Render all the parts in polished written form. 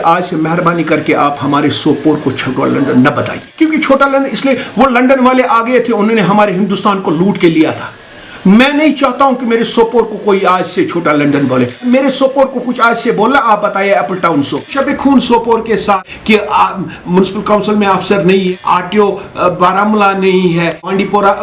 आज से मेहरबानी करके आप हमारे सोपोर को छोटा लंदन न बताइए, क्योंकि छोटा लंदन इसलिए वो लंदन वाले आ गए थे, उन्होंने हमारे हिंदुस्तान को लूट के लिया था। मैं नहीं चाहता हूं कि मेरे सोपोर को कोई आज से छोटा लंदन बोले। मेरे सोपोर को कुछ आज से बोला, आप बताइए एप्पल टाउन सो शब खून सोपोर के साथ कि म्युनिसिपल काउंसिल में अफसर नहीं है, आरटीओ बारामूला नहीं है, बांडीपोरा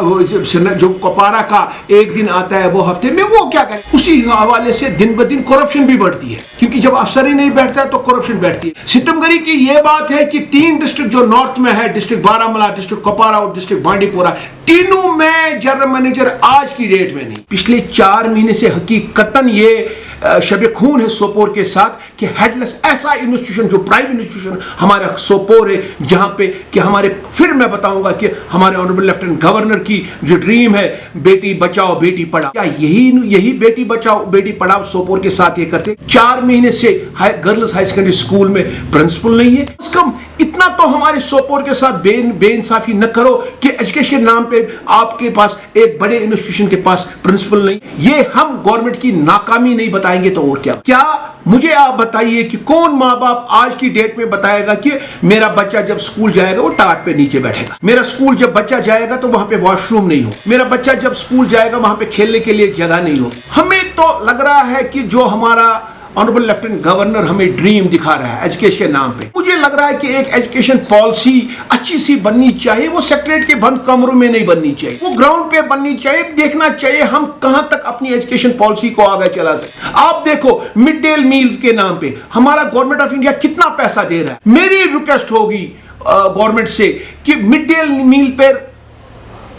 जो कुपवारा का एक दिन आता है वो हफ्ते में, वो क्या करे। उसी हवाले से दिन ब दिन करप्शन भी बढ़ती है, क्योंकि जब अफसर ही नहीं बैठता है तो करप्शन बैठती है। सितमगढ़ी की यह बात है कि 3 डिस्ट्रिक्ट जो नॉर्थ में है, डिस्ट्रिक्ट बारामूला, डिस्ट्रिक्ट कुपवारा और डिस्ट्रिक्ट बांडीपोरा, तीनों में जनरल मैनेजर आज की डेट में नहीं, पिछले 4 महीने से हकीकतन ये शब खून है सोपोर के साथ कि हेडलेस ऐसा इंस्टीट्यूशन जो प्राइवेट इंस्टीट्यूशन हमारा सोपोर है, जहां पे कि हमारे, फिर मैं बताऊंगा कि हमारे ऑनरेबल लेफ्टिनेंट गवर्नर की जो ड्रीम है बेटी बचाओ बेटी पढ़ाओ, क्या यही बेटी बचाओ बेटी पढ़ाओ सोपोर के साथ ये करते। 4 महीने से गर्ल्स हाई सेकेंडरी स्कूल में प्रिंसिपल नहीं है। कम इतना तो हमारे सोपोर के साथ बेइंसाफी न करो कि एजुकेशन के नाम पे आपके पास एक बड़े इंस्टीट्यूशन के पास प्रिंसिपल नहीं। ये हम गवर्नमेंट की नाकामी नहीं बताएंगे तो और क्या मुझे आप बताइए कि कौन माँ बाप आज की डेट में बताएगा कि मेरा बच्चा जब स्कूल जाएगा वो टाट पे नीचे बैठेगा, मेरा स्कूल जब बच्चा जाएगा तो वहां पे वॉशरूम नहीं हो, मेरा बच्चा जब स्कूल जाएगा वहां पे खेलने के लिए जगह नहीं हो। हमें तो लग रहा है कि जो हमारा ऑनरेबल लेफ्टिनेंट गवर्नर हमें ड्रीम दिखा रहा है एजुकेशन के नाम पे, मुझे लग रहा है कि एक एजुकेशन पॉलिसी अच्छी सी बननी चाहिए। वो सेक्रेटरी के बंद कमरों में नहीं बननी चाहिए, वो ग्राउंड पे बननी चाहिए। देखना चाहिए हम कहां तक अपनी एजुकेशन पॉलिसी को आगे चला सकते। आप देखो मिड डे मील्स के नाम पे हमारा गवर्नमेंट ऑफ इंडिया कितना पैसा दे रहा है। मेरी रिक्वेस्ट होगी गवर्नमेंट से कि मिड डे मील पर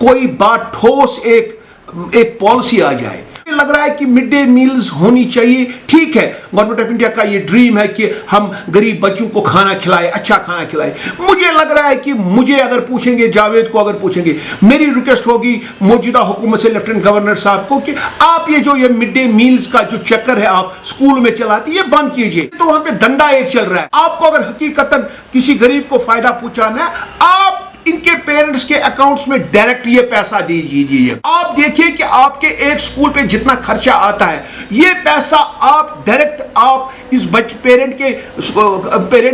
कोई बात ठोस एक पॉलिसी आ जाए। लग रहा है कि मिड डे मील्स होनी चाहिए। ठीक है, गवर्नमेंट ऑफ इंडिया का ये ड्रीम है कि हम गरीब बच्चों को खाना खिलाए, अच्छा खाना खिलाए। मुझे लग रहा है कि मुझे अगर पूछेंगे, जावेद को अगर पूछेंगे, मेरी रिक्वेस्ट होगी मौजूदा हुकूमत से लेफ्टिनेंट गवर्नर साहब को कि आप ये मिड डे मील्स का जो चक्कर है आप स्कूल में चलाती है, बंद कीजिए। तो वहां पे धंधा एक चल रहा है। आपको अगर हकीकतन किसी गरीब को फायदा पहुंचाना है, आप इनके पेरेंट्स के अकाउंट्स में डायरेक्ट ये पैसा दे दीजिए। आप देखिए कि आपके एक स्कूल पे जितना खर्चा आता है, ये पैसा आप डायरेक्ट आप इस पेरेंट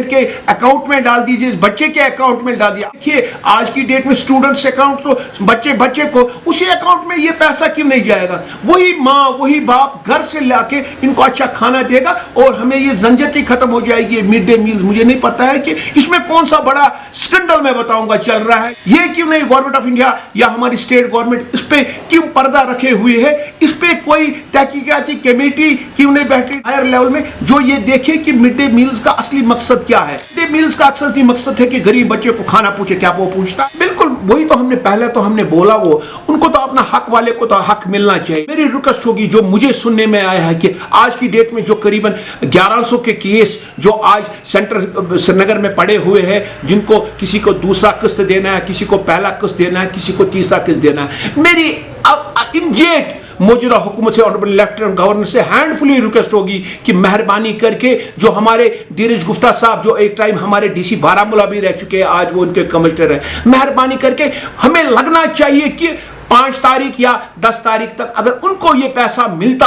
के अकाउंट में डाल दीजिए, बच्चे के अकाउंट में डाल दिया। देखिए आज की डेट में स्टूडेंट्स अकाउंट तो बच्चे को उसी अकाउंट में ये पैसा क्यों नहीं जाएगा। वही माँ वही बाप घर से लाके इनको अच्छा खाना देगा और हमें ये झंझट खत्म हो जाएगी। मिड डे मील, मुझे नहीं पता है कि इसमें कौन सा बड़ा स्कैंडल मैं बताऊंगा चल रहा है। ये क्यों नहीं गवर्नमेंट ऑफ इंडिया या हमारी स्टेट गवर्नमेंट इस पे क्यों पर्दा रखे हुए है, इस पे कोई तहकीकाती कमेटी क्यों नहीं बैठी हायर लेवल में जो ये देखे कि मिड डे मील्स का असली मकसद क्या है। मिड डे मील्स का असली मकसद है कि गरीब बच्चे को खाना पूछे, क्या वो पूछता? बिल्कुल वही तो हमने पहले तो हमने बोला, वो उनको तो अपना हक वाले को तो हक मिलना चाहिए। मेरी रिक्वेस्ट होगी, जो मुझे सुनने में आया है कि आज की डेट में जो करीबन 1100 के केस जो आज सेंटर श्रीनगर में पड़े हुए हैं, जिनको किसी को दूसरा किस्त देना है, किसी को पहला किस्त देना है, किसी को तीसरा किस्त देना है, मेरी इमीडिएट मौजूदा हुकूमत से ऑनरेबल लेफ्टिनेंट गवर्नर से हैंडफुली रिक्वेस्ट होगी कि मेहरबानी करके जो हमारे धीरज गुप्ता साहब जो एक टाइम हमारे डीसी बारामूला भी रह चुके हैं, आज वो उनके कमिश्नर है, मेहरबानी करके हमें लगना चाहिए कि 5 तारीख या 10 तारीख तक अगर उनको ये पैसा मिलता,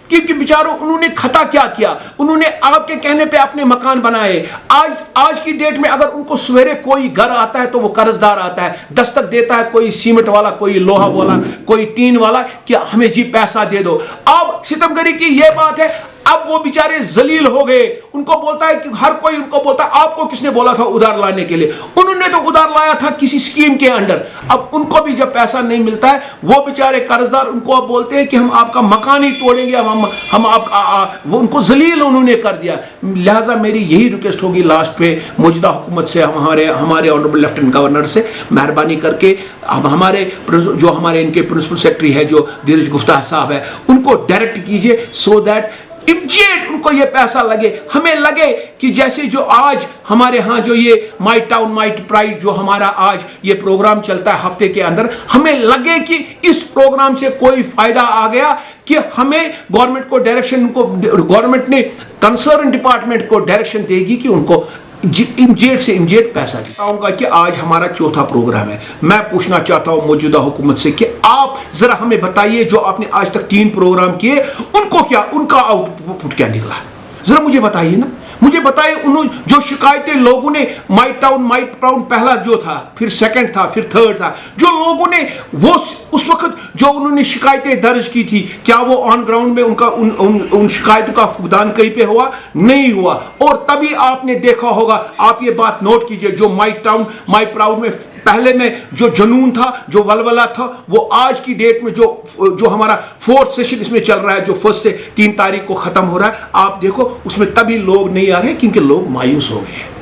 क्योंकि बेचारों उन्होंने खता क्या किया, उन्होंने आपके कहने पे अपने मकान बनाए। आज की डेट में अगर उनको सवेरे कोई घर आता है तो वो कर्जदार आता है, दस्तक देता है कोई सीमेंट वाला, कोई लोहा वाला, कोई टीन वाला कि हमें जी पैसा दे दो। अब सितमगढ़ी की ये बात है, अब वो बेचारे जलील हो गए। उनको बोलता है कि हर कोई उनको बोलता है आपको किसने बोला था उधार लाने के लिए, उन्होंने तो उधार लाया था किसी स्कीम के अंडर। अब उनको भी जब पैसा नहीं मिलता है, वो बेचारे कर्जदार उनको अब बोलते हैं कि हम आपका मकान ही तोड़ेंगे, हम आपका वो उनको जलील उन्होंने कर दिया। लिहाजा मेरी यही रिक्वेस्ट होगी लास्ट पे मौजूदा हुकूमत से, हमारे ऑनरेबल लेफ्टिनेंट गवर्नर से, मेहरबानी करके अब हमारे जो हमारे इनके प्रिंसिपल सेक्रेटरी है जो धीरज गुप्ता साहब है, उनको डायरेक्ट कीजिए सो दैट इमीडिएट उनको ये पैसा लगे। हमें लगे कि जैसे जो आज हमारे यहाँ जो ये माई टाउन माई प्राइड जो हमारा आज ये प्रोग्राम चलता है हफ्ते के अंदर, हमें लगे कि इस प्रोग्राम से कोई फायदा आ गया कि हमें गवर्नमेंट को डायरेक्शन को, गवर्नमेंट ने कंसर्न डिपार्टमेंट को डायरेक्शन देगी कि उनको इमीडिएट से इमीडिएट पैसा दिखाऊंगा। कि आज हमारा 4था प्रोग्राम है। मैं पूछना चाहता हूं मौजूदा हुकूमत से कि आप जरा हमें बताइए जो आपने आज तक 3 प्रोग्राम किए, उनको क्या, उनका आउटपुट क्या निकला, जरा मुझे बताइए ना। मुझे बताइए, उन्होंने जो शिकायतें लोगों ने माइट टाउन पहला जो था, फिर सेकंड था, फिर थर्ड था, जो लोगों ने वो उस वक्त जो उन्होंने शिकायतें दर्ज की थी, क्या वो ऑन ग्राउंड में उनका उन शिकायतों का फुकदान कहीं पे हुआ? नहीं हुआ। और तभी आपने देखा होगा, आप ये बात नोट कीजिए, जो माइट प्राउड में पहले में जो जुनून था, जो वलवला था, वो आज की डेट में जो हमारा फोर्थ सेशन इसमें चल रहा है, जो 1 से 3 तारीख को खत्म हो रहा है, आप देखो उसमें तभी लोग नहीं आ रहे क्योंकि लोग मायूस हो गए हैं।